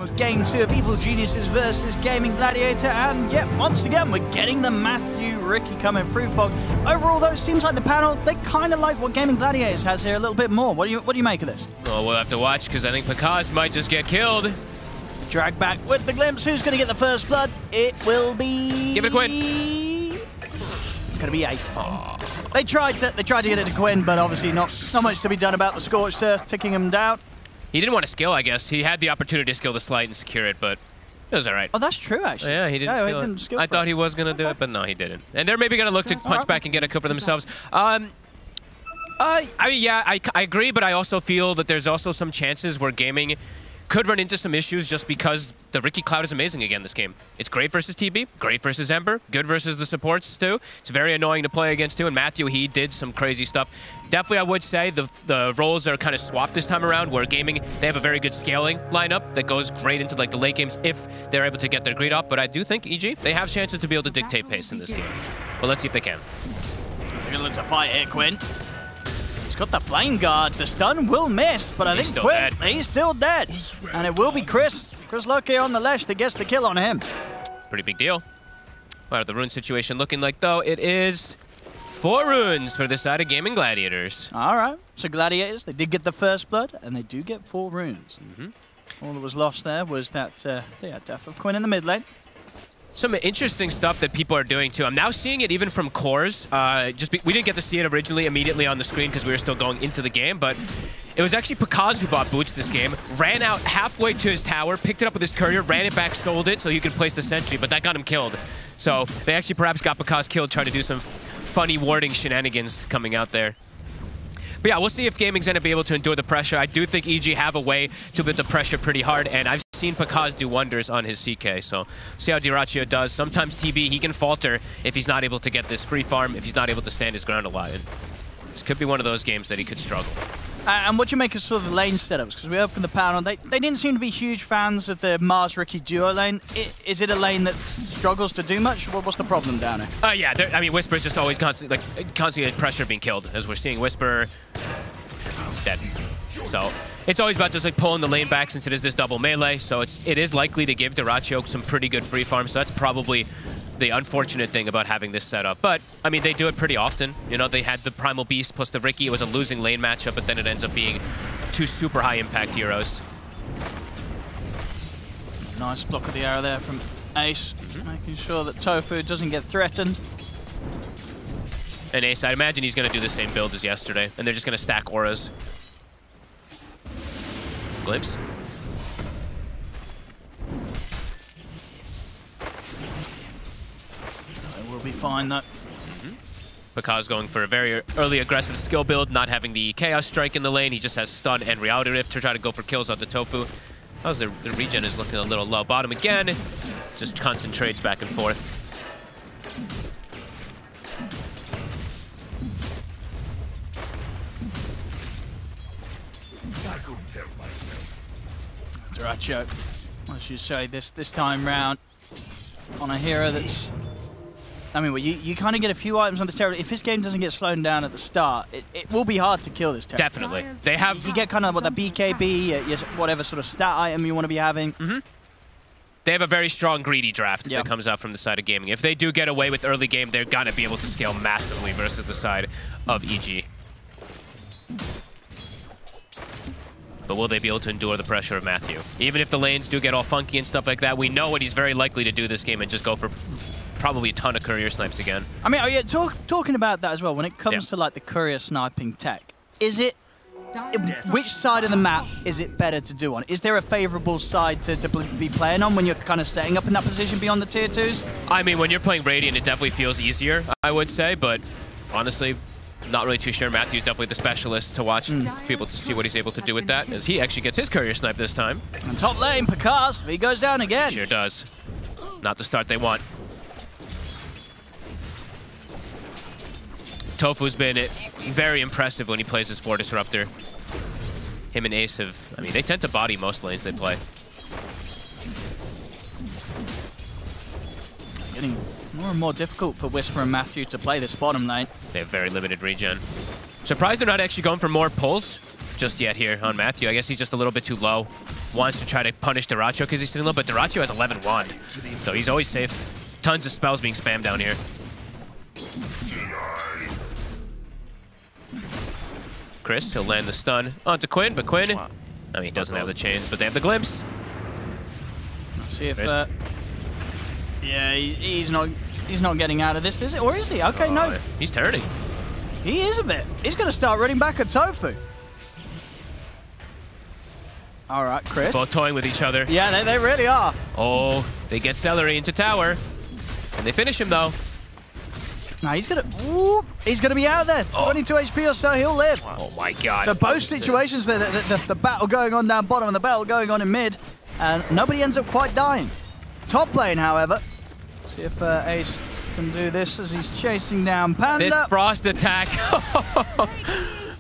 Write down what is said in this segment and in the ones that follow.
of Game 2 of Evil Geniuses versus Gaming Gladiator, and yet once again we're getting the Matthew Ricky coming through, folks. Overall though, it seems like the panel, they kind of like what Gaming Gladiators has here a little bit more. What do you make of this? Well, we'll have to watch, because I think Pakaz might just get killed. Drag back with the glimpse. Who's going to get the first blood? It will be... Give it to Quinn. It's going to be Ace. They tried to get it to Quinn, but obviously not much to be done about the Scorched Earth ticking him down. He didn't want to skill, I guess. He had the opportunity to skill the Slight and secure it, but it was all right. Oh, that's true, actually. Yeah, he didn't skill it. I thought he was going to do it, but no, he didn't. And they're maybe going to look to punch back and get a kill for themselves. I mean, yeah, I agree, but I also feel that there's also some chances where Gaming could run into some issues just because the Ricky Cloud is amazing again this game. It's great versus TB, great versus Ember, good versus the supports too. It's very annoying to play against too, and Matthew, he did some crazy stuff. Definitely, I would say the roles are kind of swapped this time around, where Gaming, they have a very good scaling lineup that goes great into like the late games if they're able to get their greed off, but I do think, EG, they have chances to be able to dictate pace in this game. But let's see if they can. They're going to look to fight here, Quinn. He's got the Flame Guard. The stun will miss, but I think Quinn, he's still dead. And it will be Chris Lucky on the Lesh that gets the kill on him. Pretty big deal. What are the rune situation looking like, though? It is 4 runes for this side of Gaming Gladiators. All right. So Gladiators, they did get the first blood, and they do get 4 runes. All that was lost there was that death of Quinn in the mid lane. Some interesting stuff that people are doing too. I'm now seeing it even from cores. We didn't get to see it originally immediately on the screen because we were still going into the game, but it was actually Pakaz who bought boots this game, ran out halfway to his tower, picked it up with his courier, ran it back, sold it so he could place the sentry, but that got him killed. So they actually perhaps got Pakaz killed trying to do some funny warding shenanigans coming out there. But yeah, we'll see if Gaming's going to be able to endure the pressure. I do think EG have a way to put the pressure pretty hard, and I've seen Pakaz do wonders on his CK, so see how Dyrachyo does. Sometimes TB, he can falter if he's not able to get this free farm, if he's not able to stand his ground a lot. And this could be one of those games that he could struggle. And what do you make of sort of the lane setups? Because we opened the panel, they didn't seem to be huge fans of the Mars-Ricky duo lane. Is it a lane that struggles to do much? What's the problem down here? Yeah, I mean, Whisper's just always constantly at pressure being killed, as we're seeing Whisper dead. So it's always about just like pulling the lane back since it is this double melee. So it is likely to give Dyrachyo some pretty good free farm. So that's probably the unfortunate thing about having this setup. But, I mean, they do it pretty often. You know, they had the Primal Beast plus the Ricky. It was a losing lane matchup, but then it ends up being 2 super high-impact heroes. Nice block of the arrow there from Ace, making sure that Tofu doesn't get threatened. And Ace, I imagine he's going to do the same build as yesterday, and they're just going to stack auras. Glimpse. We'll be fine, though. Pakaz going for a very early aggressive skill build, not having the Chaos Strike in the lane. He just has Stun and Reality Rift to try to go for kills on the Tofu. How's the regen is looking a little low. Bottom again. Just concentrates back and forth. Dyrachyo, as you say, this time round on a hero that's... I mean, well, you kind of get a few items on this territory. If his game doesn't get slowed down at the start, it will be hard to kill this territory. Definitely. They have... You get kind of what the BKB, whatever sort of stat item you want to be having. They have a very strong greedy draft that comes out from the side of Gaming. If they do get away with early game, they're going to be able to scale massively versus the side of EG. But will they be able to endure the pressure of Matthew? Even if the lanes do get all funky and stuff like that, we know what he's very likely to do this game and just go for probably a ton of courier snipes again. I mean, yeah, talking about that as well, when it comes to like the courier sniping tech, is it... Which side of the map is it better to do on? Is there a favorable side to be playing on when you're kind of setting up in that position beyond the tier 2s? I mean, when you're playing Radiant, it definitely feels easier, I would say, but honestly, not really too sure. Matthew's definitely the specialist to watch, to be able to see what he's able to do with that, as he actually gets his courier snipe this time. And top lane, Pakaz, he goes down again. Sure does. Not the start they want. Tofu's been very impressive when he plays his 4 Disruptor. Him and Ace have, I mean, they tend to body most lanes they play. Getting more and more difficult for Whisper and Matthew to play this bottom lane. They have very limited regen. Surprised they're not actually going for more pulls just yet here on Matthew. I guess he's just a little bit too low. wants to try to punish Dyrachyo because he's sitting low, but Dyrachyo has 11 wand, so he's always safe. Tons of spells being spammed down here. Chris, he'll land the stun onto Quinn, but Quinn, I mean, he doesn't have the chains, but they have the glimpse. Let's see if, yeah, he's not getting out of this, is it? Or is he? Okay, no. He's turning. He is a bit. He's going to start running back at Tofu. All right, Chris. Both toying with each other. Yeah, they really are. Oh, they get Celery into tower, and they finish him, though. Now he's gonna be out of there. 22 HP or so, he'll live. Oh my god. So both situations, the battle going on down bottom and the battle going on in mid, and nobody ends up quite dying. Top lane, however. See if Ace can do this as he's chasing down Panda. This frost attack.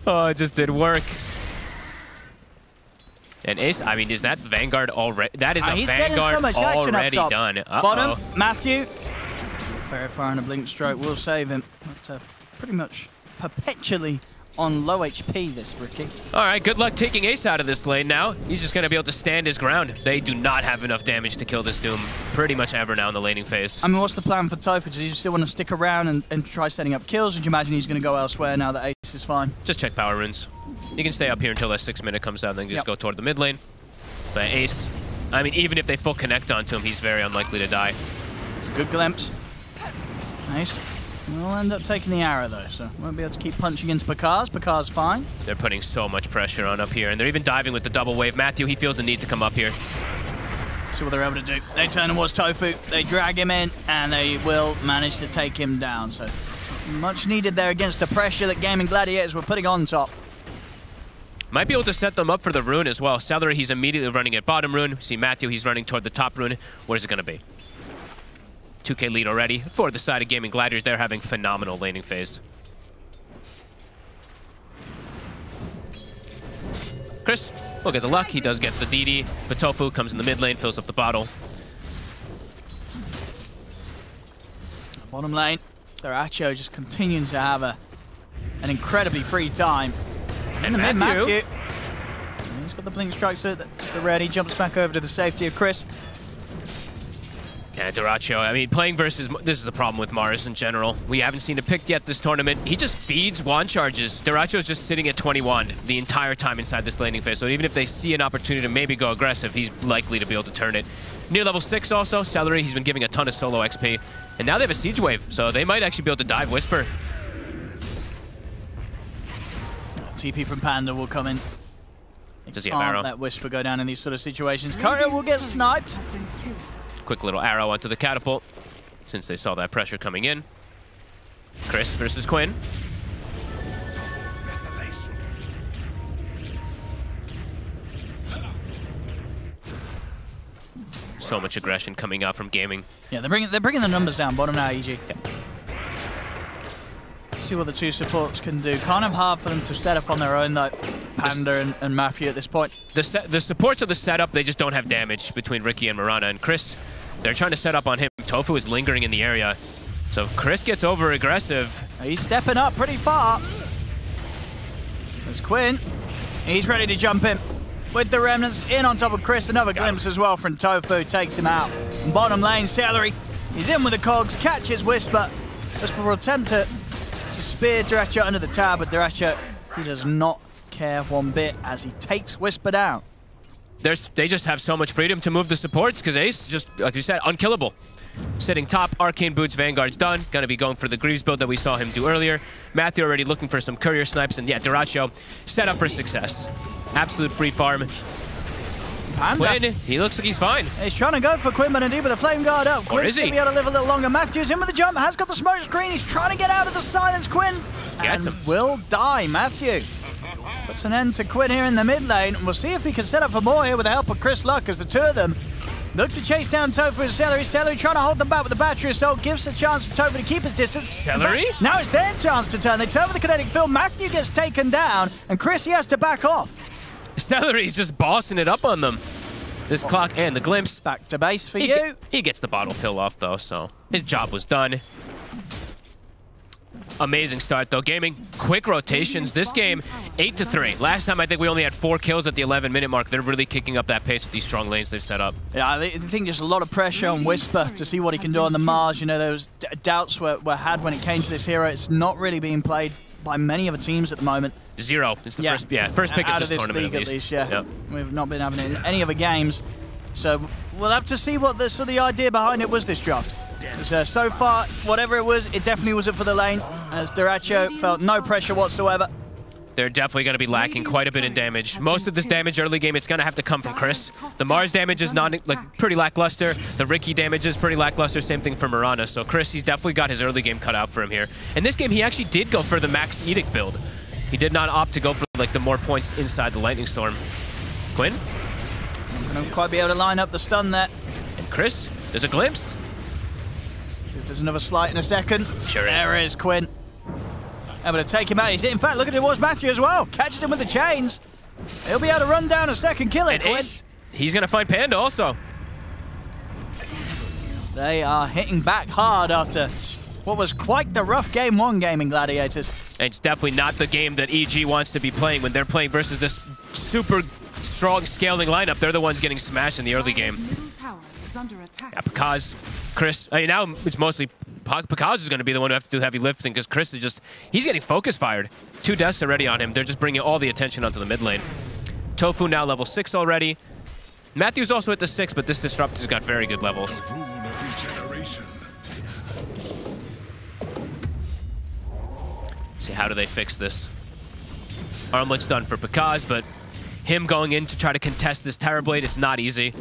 Oh, it just didn't work. And Ace, I mean, is that Vanguard already? That is a Vanguard already done. Bottom, Matthew. Very far in a blink stroke will save him. But, pretty much perpetually on low HP, this Ricky. All right, good luck taking Ace out of this lane now. He's just going to be able to stand his ground. They do not have enough damage to kill this Doom pretty much ever now in the laning phase. I mean, what's the plan for Tofu? Does he still want to stick around and try setting up kills? Or do you imagine he's going to go elsewhere now that Ace is fine? Just check power runes. You can stay up here until that 6 minute comes out and then just go toward the mid lane. But Ace, I mean, even if they full connect onto him, he's very unlikely to die. It's a good glimpse. Nice. We'll end up taking the arrow, though, so won't be able to keep punching into Picard's. Picard's fine. They're putting so much pressure on up here, and they're even diving with the double wave. Matthew, he feels the need to come up here. See what they're able to do. They turn towards Tofu, they drag him in, and they will manage to take him down. So much needed there against the pressure that Gaming Gladiators were putting on top. Might be able to set them up for the rune as well. Celery, he's immediately running at bottom rune. See Matthew, he's running toward the top rune. What is it going to be? 2K lead already for the side of Gaming Gladiators. They're having phenomenal laning phase. Chris will get the luck. He does get the DD, but Tofu comes in the mid lane, fills up the bottle. Bottom lane, Dyrachyo just continuing to have an incredibly free time. In the mid, Matthew. He's got the blink strikes at the ready, jumps back over to the safety of Chris. Yeah, Dyrachyo, I mean, playing versus... This is the problem with Mars in general. We haven't seen it picked yet this tournament. He just feeds wand charges. Dyrachyo's just sitting at 20 wand the entire time inside this laning phase. So even if they see an opportunity to maybe go aggressive, he's likely to be able to turn it. Near level 6 also, Celery, he's been giving a ton of solo XP. And now they have a siege wave, so they might actually be able to dive Whisper. TP from Panda will come in. Does he have arrow? Let Whisper go down in these sort of situations. Courier will get sniped. Quick little arrow onto the catapult, since they saw that pressure coming in. Chris versus Quinn. So much aggression coming out from Gaming. Yeah, they're bringing the numbers down. Bottom now, EG. Yeah. See what the two supports can do. Kind of hard for them to set up on their own, though. Panda and Matthew at this point. The supports of the setup, they just don't have damage between Ricky and Marana. And Chris, they're trying to set up on him. Tofu is lingering in the area. So Chris gets over aggressive. He's stepping up pretty far. There's Quinn. He's ready to jump in. With the remnants in on top of Chris. Another glimpse as well from Tofu. Takes him out. Bottom lane, Celery. He's in with the cogs. Catches Whisper. Whisper will attempt to spear Dyrachyo under the tower, but Dyrachyo, he does not care one bit as he takes Whisper down. They just have so much freedom to move the supports because Ace, just like you said, unkillable. Sitting top, Arcane Boots, Vanguard's done. Gonna be going for the Greaves build that we saw him do earlier. Matthew already looking for some courier snipes, and yeah, Dyrachyo set up for success. Absolute free farm. Quinn, he looks like he's fine. He's trying to go for Quinn, but indeed with the flame guard up. Or is he? Quinn's gonna be able to live a little longer. Matthew's in with the jump, has got the smoke screen. He's trying to get out of the silence. Quinn gets him. Will die. Matthew puts an end to Quinn here in the mid lane. We'll see if he can set up for more here with the help of Chris Luck, as the two of them look to chase down Tofu and Celery. Celery trying to hold them back with the battery assault. Gives a chance for Tofu to keep his distance. Celery? Now it's their chance to turn. They turn with the kinetic field. Matthew gets taken down, and Chris, he has to back off. Celery's just bossing it up on them. This clock and the glimpse. Back to base for you. He gets the bottle fill off, though, so his job was done. Amazing start, though. Gaming, quick rotations. This game, 8-3. Last time, I think we only had 4 kills at the 11-minute mark. They're really kicking up that pace with these strong lanes they've set up. Yeah, I think there's a lot of pressure on Whisper to see what he can do on the Mars. You know, those doubts were had when it came to this hero. It's not really being played by many other teams at the moment. 0. It's the first pick of this tournament, league, at least. Yeah. Yep. We've not been having it in any other games. So we'll have to see what the idea behind it was this draft. So far, whatever it was, it definitely wasn't for the lane, as Duracho felt no pressure whatsoever. They're definitely going to be lacking quite a bit in damage. Most of this damage early game, it's going to have to come from Chris. The Mars damage is pretty lackluster. The Ricky damage is pretty lackluster. Same thing for Mirana. So Chris, he's definitely got his early game cut out for him here. In this game, he actually did go for the Max Edict build. He did not opt to go for the more points inside the Lightning Storm. Quinn? Not going to quite be able to line up the stun there. And Chris, there's a glimpse. There's another slight in a second. Sure is. There is Quinn. Able to take him out. In fact, look at it was Matthew as well. Catches him with the chains. He'll be able to run down a second kill it, Quinn. He's going to find Panda also. They are hitting back hard after what was quite the rough game 1 game in Gladiators. And it's definitely not the game that EG wants to be playing when they're playing versus this super strong scaling lineup. They're the ones getting smashed in the early game. Yeah, Pakaz, Chris, I mean, now it's mostly Pakaz is going to be the one who has to do heavy lifting because Chris is just, he's getting focus fired. 2 deaths already on him. They're just bringing all the attention onto the mid lane. Tofu now level 6 already. Matthew's also at the 6, but this Disruptor's got very good levels. See, how do they fix this? Armlet's done for Pakaz, but him going in to try to contest this Terrorblade, it's not easy.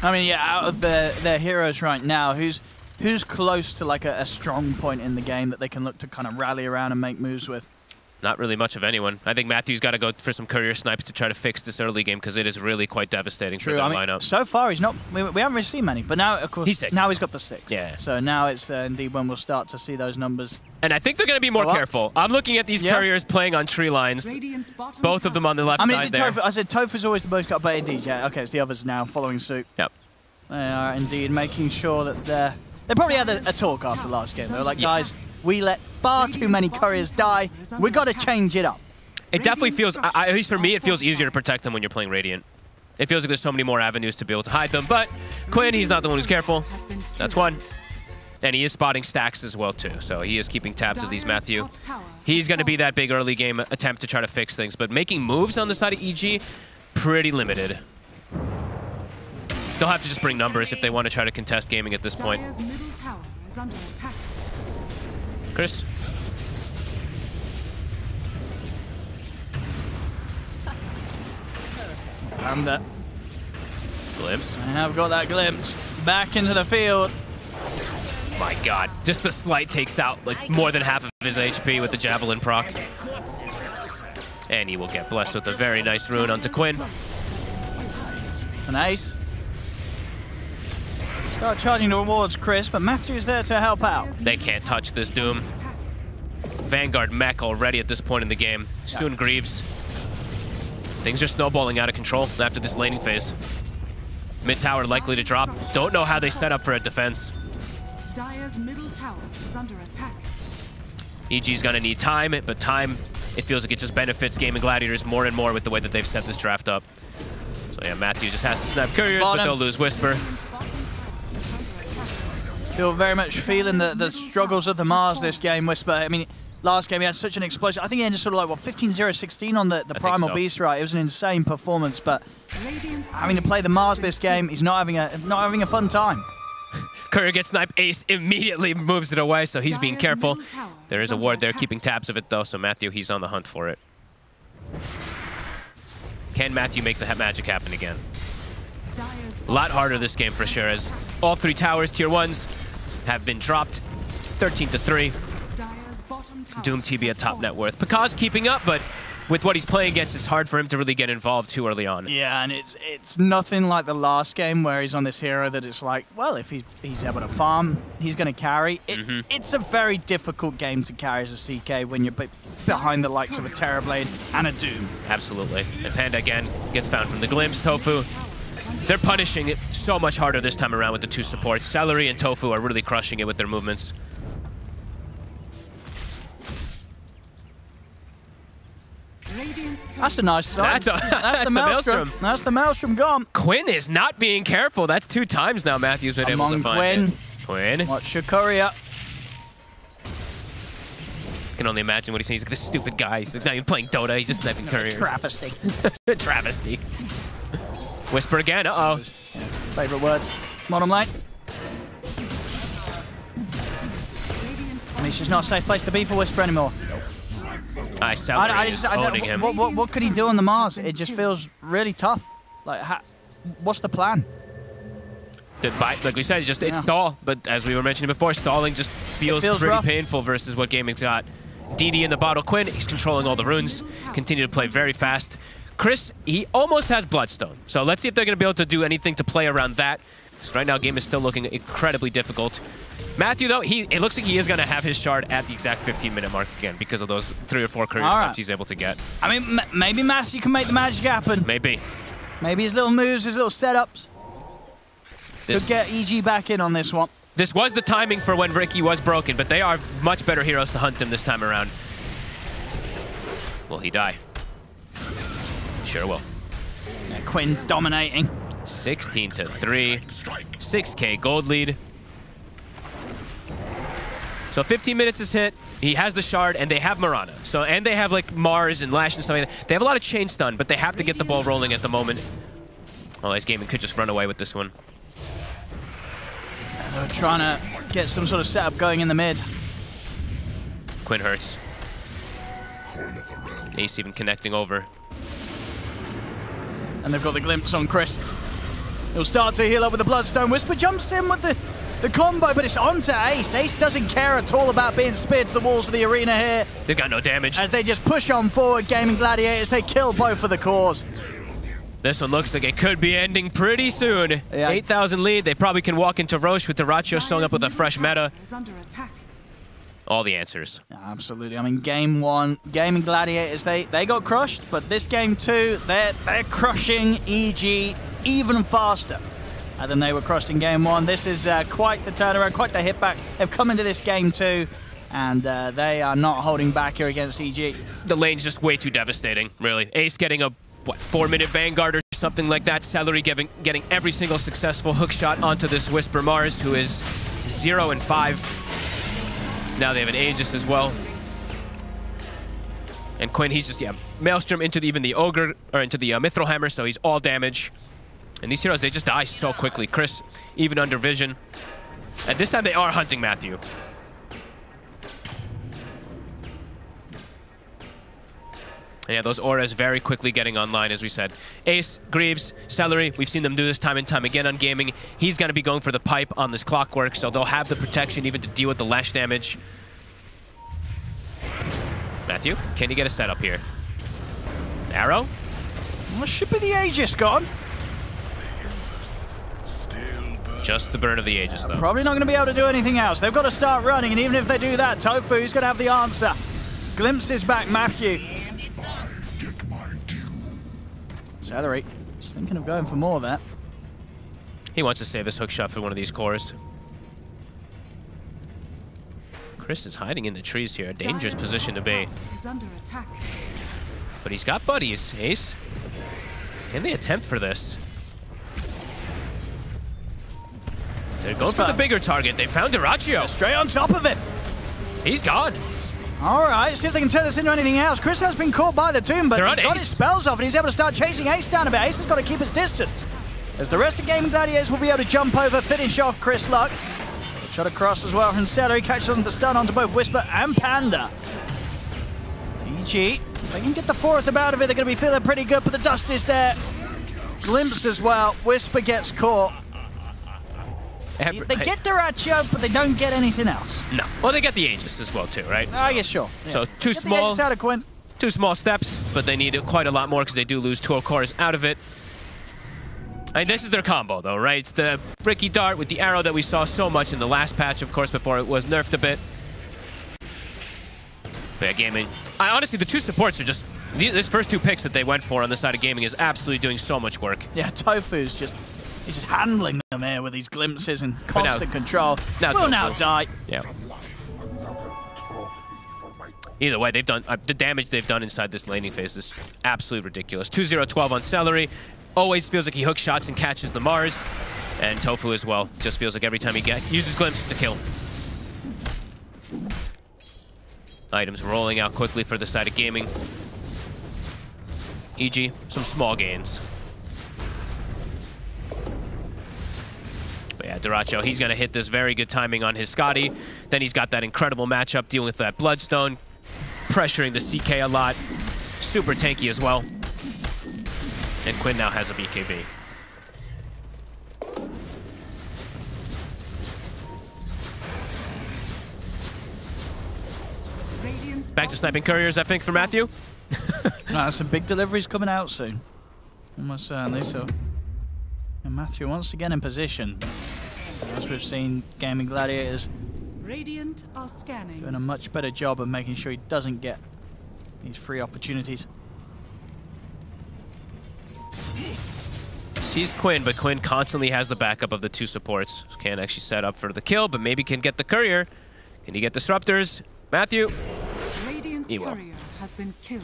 I mean, yeah, out of their heroes right now, who's close to like a strong point in the game that they can look to kind of rally around and make moves with? Not really much of anyone. I think Matthew's got to go for some courier snipes to try to fix this early game because it is really quite devastating for their lineup. So far, he's not. We haven't really seen many, but now, of course, he's 6. Now he's got the 6. Yeah. So now it's indeed when we'll start to see those numbers. And I think they're going to be more careful. I'm looking at these couriers playing on tree lines. Both of them on the left side there. Tofu? I said Tofu's always the most cut, but indeed, yeah. Okay, it's the others now following suit. Yep. They are indeed making sure that they probably had a talk after last game. They were like, guys, we let far too many couriers die. We got to change it up. It definitely feels, at least for me, it feels easier to protect them when you're playing Radiant. It feels like there's so many more avenues to be able to hide them. But Quinn, he's not the one who's careful. That's 1. And he is spotting stacks as well, too. So he is keeping tabs of these Matthew. He's going to be that big early game attempt to try to fix things. But making moves on the side of EG, pretty limited. They'll have to just bring numbers if they want to try to contest gaming at this point. Chris? And Glimpse. I have got that glimpse. Back into the field. My God. Just the slight takes out like more than half of his HP with the Javelin proc. And he will get blessed with a very nice rune onto Quinn. An ace. Start charging towards Chris, but Matthew's there to help out. They can't touch this Doom. Vanguard mech already at this point in the game. Soon Greaves. Things are snowballing out of control after this laning phase. Mid tower likely to drop. Don't know how they set up for a defense. Dire's middle tower is under attack. EG's gonna need time, but time, it feels like it just benefits Gaming Gladiators more and more with the way that they've set this draft up. So yeah, Matthew just has to snap couriers, but they'll lose Whisper. Still very much feeling the struggles of the Mars this game, Whisper. I mean, last game he had such an explosion. I think he ended sort of like, what, 15-0-16 on the Primal Beast, right? It was an insane performance, but having to play the Mars this game, he's not having a fun time. Courier gets sniped, Ace immediately moves it away, so he's being careful. There is a ward there keeping tabs of it, though, so Matthew, he's on the hunt for it. Can Matthew make the magic happen again? A lot harder this game for sure, as all 3 towers, tier 1s, have been dropped. 13-3. Doom TB at top net worth. Pakaz keeping up, but with what he's playing against, it's hard for him to really get involved too early on. Yeah, and it's nothing like the last game where he's on this hero that it's like, well, if he's able to farm, he's going to carry. It's a very difficult game to carry as a CK when you're behind the likes of a Terrorblade and a Doom. Absolutely. And Panda again gets found from the Glimpse. Tofu, they're punishing it so much harder this time around with the 2 supports. Celery and Tofu are really crushing it with their movements. That's a nice sign. That's the Maelstrom. That's the Maelstrom gone. Quinn is not being careful. That's 2 times now Matthew's been able to find it. Quinn. Watch your courier. I can only imagine what he's saying. He's like, this stupid guy. He's not even playing Dota. He's just sniping couriers. Travesty. Travesty. Whisper again. Uh-oh. Favorite words. Bottom lane. I mean, it's just not a safe place to be for Whisper anymore. I don't him. What could he do on the Mars? It just feels really tough. Like, what's the plan? Like we said, it's stall. But as we were mentioning before, stalling just feels pretty rough. Painful versus what Gaming's got. DD in the bottle. Quinn, he's controlling all the runes. Continue to play very fast. Chris, he almost has Bloodstone. So let's see if they're going to be able to do anything to play around that. So right now, game is still looking incredibly difficult. Matthew, though, it looks like he is going to have his shard at the exact 15-minute mark again because of those 3 or 4 courier steps he's able to get. I mean, maybe Matthew can make the magic happen. Maybe. Maybe his little moves, his little setups. Could get EG back in on this one. This was the timing for when Ricky was broken, but they are much better heroes to hunt him this time around. Will he die? Sure will. Yeah, Quinn dominating. 16-3. 6K gold lead. So 15 minutes is hit. He has the shard, and they have Mirana. So, and they have like Mars and Lash and stuff like that. They have a lot of chain stun, but they have to get the ball rolling at the moment. Otherwise, Gaming could just run away with this one. They're trying to get some sort of setup going in the mid. Quinn hurts. Ace even connecting over. And they've got the glimpse on Chris. He'll start to heal up with the Bloodstone. Whisper jumps in with the combo, but it's onto Ace. Ace doesn't care at all about being speared to the walls of the arena here. They've got no damage. As they just push on forward, Gaming Gladiators, they kill both of the cores. This one looks like it could be ending pretty soon. Yeah. 8,000 lead. They probably can walk into Roche with Dyrachyo showing up with a fresh meta. All the answers. Yeah, absolutely. I mean, game 1, Gaming Gladiators, they got crushed, but this game 2, they're crushing EG even faster than they were crushed in game 1. This is quite the turnaround, quite the hit back. They've come into this game 2, and they are not holding back here against EG. The lane's just way too devastating, really. Ace getting a 4-minute Vanguard or something like that. Celery getting every single successful hook shot onto this Whisper Mars, who is 0-5. Now they have an Aegis as well. And Quinn, he's just, Maelstrom into even the Ogre, or into the Mithril Hammer, so he's all damage. And these heroes, they just die so quickly. Chris, even under vision. And this time they are hunting Matthew. And yeah, those auras very quickly getting online, as we said. Ace, Greaves, Celery, we've seen them do this time and time again on Gaming. He's going to be going for the pipe on this Clockwork, so they'll have the protection even to deal with the Lash damage. Matthew, can you get a setup here? Arrow? Well, should be the Aegis gone. Just the burn of the Aegis, though. Probably not going to be able to do anything else. They've got to start running, and even if they do that, Tofu's going to have the answer. Glimpses back Matthew. Celery. He's thinking of going for more there. He wants to save his hook shot for one of these cores. Chris is hiding in the trees here. A dangerous position to be. But he's got buddies, Ace. Can they attempt for this? They're going for the bigger target. They found Dyrachyo. Straight on top of it. He's gone. All right, see if they can turn this into anything else. Chris has been caught by the tomb, but he's got his spells off, and he's able to start chasing Ace down a bit. Ace has got to keep his distance. As the rest of Gaming Gladiators will be able to jump over, finish off Chris Luck. Shot across as well from Celery, catches on the stun onto both Whisper and Panda. EG, if they can get the 4th out of it, they're going to be feeling pretty good, but the dust is there. Glimpse as well. Whisper gets caught. They get Dyrachyo, but they don't get anything else. No. Well, they get the Aegis as well, too, right? I guess sure. Yeah. So two small steps, but they need quite a lot more because they do lose 2 cores out of it. And this is their combo, though, right? It's the Ricky Dart with the arrow that we saw so much in the last patch, of course, before it was nerfed a bit. But yeah, Gaming. Honestly, the 2 supports are just... This first 2 picks that they went for on the side of Gaming is absolutely doing so much work. Yeah, Tofu's just... He's just handling them here with these glimpses and constant control. Will now die. Yeah. Either way, they've done the damage they've done inside this laning phase is absolutely ridiculous. 2-0-12 on Celery. Always feels like he hooks shots and catches the Mars. And Tofu as well. Just feels like every time he uses Glimpse, it's a kill. Items rolling out quickly for the side of gaming. EG, some small gains. But yeah, Duracho, he's going to hit this very good timing on his Scotty. Then he's got that incredible matchup dealing with that Bloodstone, pressuring the CK a lot. Super tanky as well. And Quinn now has a BKB. Back to sniping couriers, I think, for Matthew. Some big deliveries coming out soon. Almost certainly so. And Matthew once again in position. As we've seen, Gaming Gladiators Radiant are scanning. doing a much better job of making sure he doesn't get these free opportunities. Sees Quinn, but Quinn constantly has the backup of the two supports. Can't actually set up for the kill, but maybe can get the courier. Can he get disruptors? Matthew. Radiant's courier has been killed.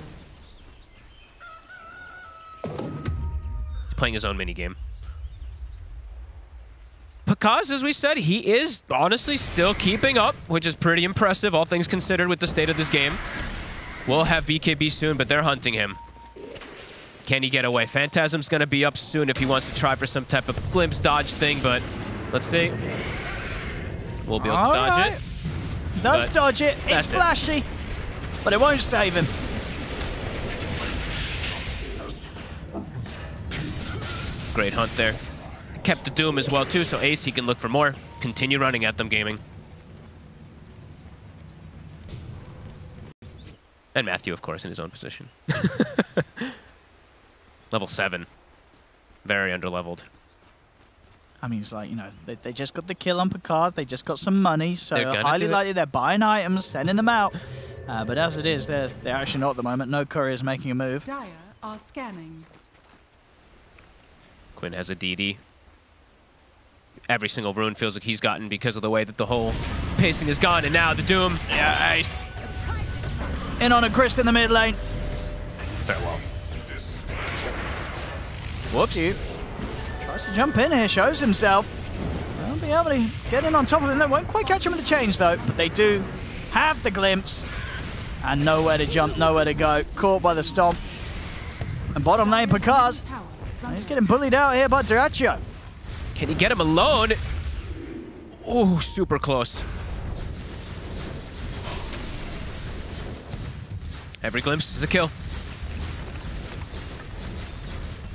He's playing his own minigame. Pakaz, as we said, he is honestly still keeping up, which is pretty impressive, all things considered with the state of this game. We'll have BKB soon, but they're hunting him. Can he get away? Phantasm's going to be up soon if he wants to try for some type of glimpse dodge thing, but let's see. We'll be able to dodge it. Does dodge it. It's flashy, but it won't save him. Great hunt there. Kept the Doom as well, too, so Ace, he can look for more. Continue running at them, gaming. And Matthew, of course, in his own position. Level 7. Very underleveled. I mean, it's like, you know, they just got the kill on Picard. They just got some money, so highly do likely they're buying items, sending them out. But as it is, they're actually not at the moment. No courier's making a move. Dire are scanning. Quinn has a DD. Every single rune feels like he's gotten because of the way that the whole pacing is gone. And now the Doom. Yeah, Ace. In on a Chris in the mid lane. Farewell. Whoopsie. Tries to jump in here, shows himself. Won't be able to get in on top of him. They won't quite catch him with the chains, though. But they do have the glimpse. And nowhere to jump, nowhere to go. Caught by the stomp. And bottom lane, Picard. He's getting bullied out here by Duracho. Can he get him alone? Ooh, super close. Every glimpse is a kill.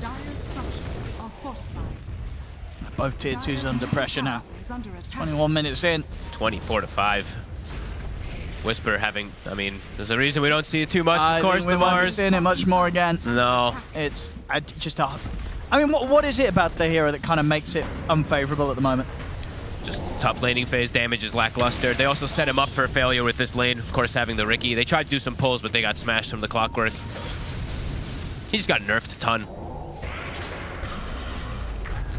Dire's structures are fortified. Both tier 2s under pressure now. 21 minutes in. 24-5. Whisper having, I mean, there's a reason we don't see it too much, of course, we won't be seeing it much more again. No. It's just a... I mean, what is it about the hero that kind of makes it unfavorable at the moment? Just tough laning phase, damage is lackluster. They also set him up for a failure with this lane, of course, having the Riki. They tried to do some pulls, but they got smashed from the clockwork. He just got nerfed a ton.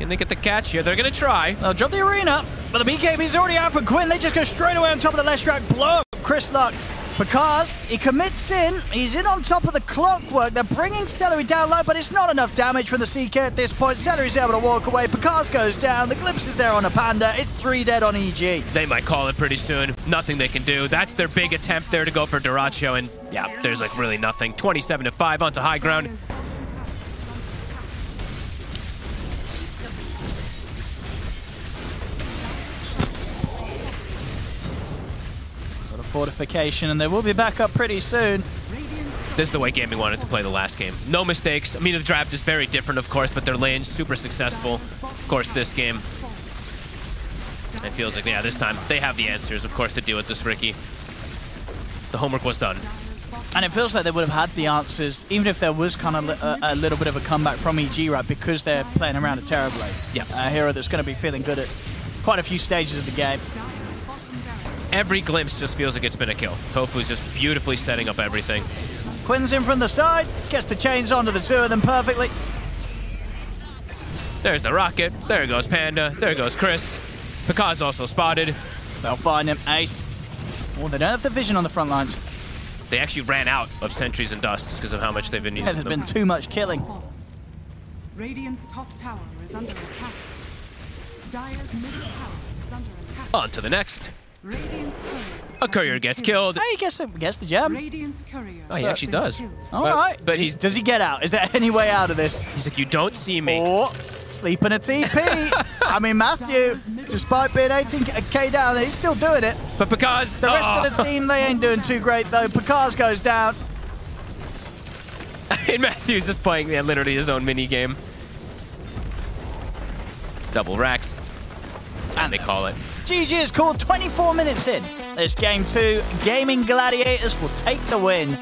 Can they get the catch here? They're going to try. They'll drop the arena, but the BKB's already out for Quinn. They just go straight away on top of the left track. Blow up Chris Luck. Because he commits in, he's in on top of the clockwork. They're bringing Celery down low, but it's not enough damage from the CK at this point. Celery's able to walk away. Picard goes down. The glimpse is there on a Panda. It's 3 dead on EG. They might call it pretty soon. Nothing they can do. That's their big attempt there to go for Duracho, and yeah, there's like really nothing. 27-5 onto high ground. Fortification, and they will be back up pretty soon. This is the way gaming wanted to play the last game. No mistakes. I mean, the draft is very different, of course, but their lane's super successful. Of course, this game, it feels like, yeah, this time they have the answers, of course, to deal with this Riki. The homework was done. And it feels like they would have had the answers, even if there was kind of a little bit of a comeback from EG, right? Because they're playing around a Terrorblade. Yeah. A hero that's going to be feeling good at quite a few stages of the game. Every glimpse just feels like it's been a kill. Tofu's just beautifully setting up everything. Quinn's in from the side, gets the chains onto the two of them perfectly. There's the rocket. There goes Panda. There goes Chris. Picard's also spotted. They'll find him. Ace. Oh, they don't have the vision on the front lines. They actually ran out of sentries and dusts because of how much they've been using Yeah, there's them. been too much killing. Radiant's top tower is under attack. Dire's middle tower is under attack. On to the next. Radiant's courier. A courier gets killed. Hey, he gets the gem. Radiant's courier. Oh, he actually does. All right. But he's Does he get out? Is there any way out of this? he's like, you don't see me. Or sleeping a TP. I mean, Matthew, despite being 18k down, he's still doing it. But because The rest of the team, they ain't doing too great, though. Picard goes down. and Matthew's just playing literally his own mini game. Double racks, and they call it. GG is called 24 minutes in. This game 2, Gaming Gladiators will take the win.